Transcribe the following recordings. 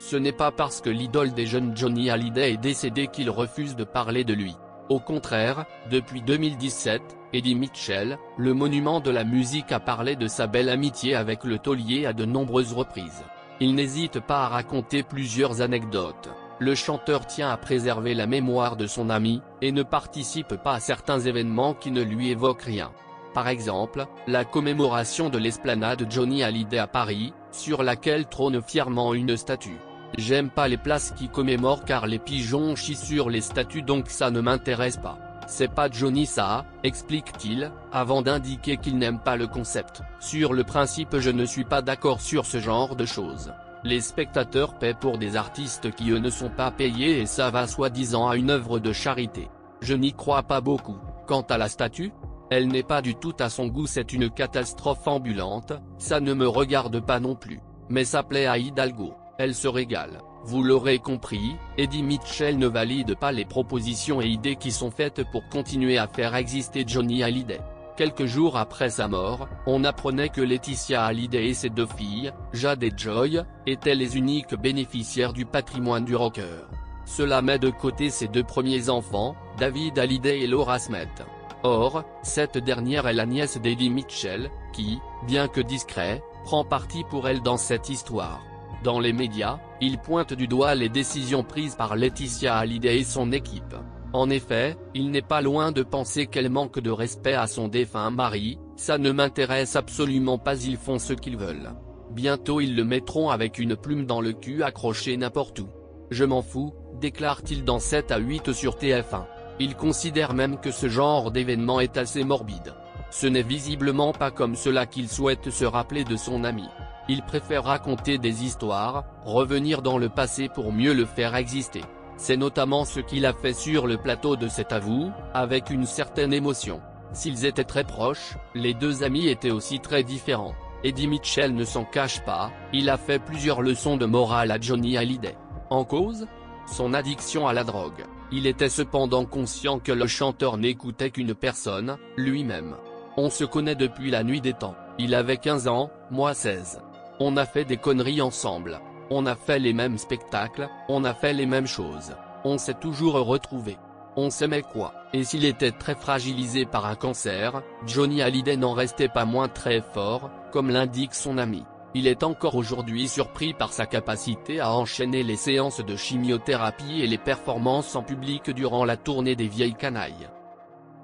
Ce n'est pas parce que l'idole des jeunes Johnny Hallyday est décédée qu'il refuse de parler de lui. Au contraire, depuis 2017, Eddie Mitchell, le monument de la musique, a parlé de sa belle amitié avec le taulier à de nombreuses reprises. Il n'hésite pas à raconter plusieurs anecdotes. Le chanteur tient à préserver la mémoire de son ami, et ne participe pas à certains événements qui ne lui évoquent rien. Par exemple, la commémoration de l'esplanade Johnny Hallyday à Paris, sur laquelle trône fièrement une statue. « J'aime pas les places qui commémorent car les pigeons chient sur les statues, donc ça ne m'intéresse pas. C'est pas Johnny ça », explique-t-il, avant d'indiquer qu'il n'aime pas le concept. « Sur le principe je ne suis pas d'accord sur ce genre de choses. Les spectateurs paient pour des artistes qui eux ne sont pas payés et ça va soi-disant à une œuvre de charité. Je n'y crois pas beaucoup. Quant à la statue, elle n'est pas du tout à son goût, c'est une catastrophe ambulante, ça ne me regarde pas non plus. Mais ça plaît à Hidalgo, elle se régale. » Vous l'aurez compris, Eddie Mitchell ne valide pas les propositions et idées qui sont faites pour continuer à faire exister Johnny Hallyday. Quelques jours après sa mort, on apprenait que Laetitia Hallyday et ses deux filles, Jade et Joy, étaient les uniques bénéficiaires du patrimoine du rocker. Cela met de côté ses deux premiers enfants, David Hallyday et Laura Smith. Or, cette dernière est la nièce d'Eddie Mitchell, qui, bien que discret, prend parti pour elle dans cette histoire. Dans les médias, il pointe du doigt les décisions prises par Laetitia Hallyday et son équipe. En effet, il n'est pas loin de penser qu'elle manque de respect à son défunt mari. « Ça ne m'intéresse absolument pas, ils font ce qu'ils veulent. Bientôt ils le mettront avec une plume dans le cul accrochée n'importe où. Je m'en fous », déclare-t-il dans 7 à 8 sur TF1. Il considère même que ce genre d'événement est assez morbide. Ce n'est visiblement pas comme cela qu'il souhaite se rappeler de son ami. Il préfère raconter des histoires, revenir dans le passé pour mieux le faire exister. C'est notamment ce qu'il a fait sur le plateau de C'est à vous, avec une certaine émotion. S'ils étaient très proches, les deux amis étaient aussi très différents. Eddie Mitchell ne s'en cache pas, il a fait plusieurs leçons de morale à Johnny Hallyday. En cause ? Son addiction à la drogue. Il était cependant conscient que le chanteur n'écoutait qu'une personne, lui-même. On se connaît depuis la nuit des temps. Il avait 15 ans, moi 16. On a fait des conneries ensemble. On a fait les mêmes spectacles, on a fait les mêmes choses. On s'est toujours retrouvés. On s'aimait quoi. Et s'il était très fragilisé par un cancer, Johnny Hallyday n'en restait pas moins très fort, comme l'indique son ami. Il est encore aujourd'hui surpris par sa capacité à enchaîner les séances de chimiothérapie et les performances en public durant la tournée des Vieilles Canailles.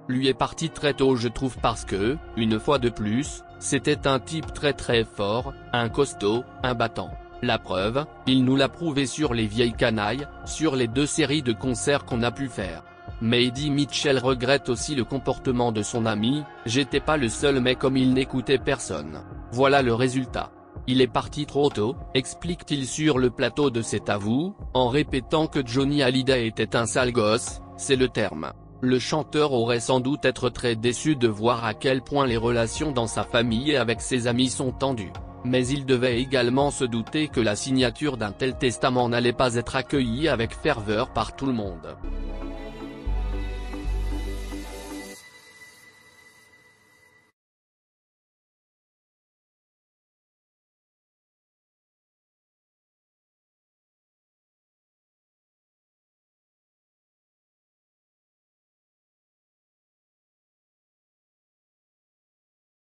Lui est parti très tôt, je trouve, parce que, une fois de plus, c'était un type très fort, un costaud, un battant. La preuve, il nous l'a prouvé sur les Vieilles Canailles, sur les 2 séries de concerts qu'on a pu faire. Mais Eddie Mitchell regrette aussi le comportement de son ami. « J'étais pas le seul, mais comme il n'écoutait personne. Voilà le résultat. Il est parti trop tôt », explique-t-il sur le plateau de C'est à vous, en répétant que Johnny Hallyday était un sale gosse, c'est le terme. Le chanteur aurait sans doute été très déçu de voir à quel point les relations dans sa famille et avec ses amis sont tendues. Mais il devait également se douter que la signature d'un tel testament n'allait pas être accueillie avec ferveur par tout le monde.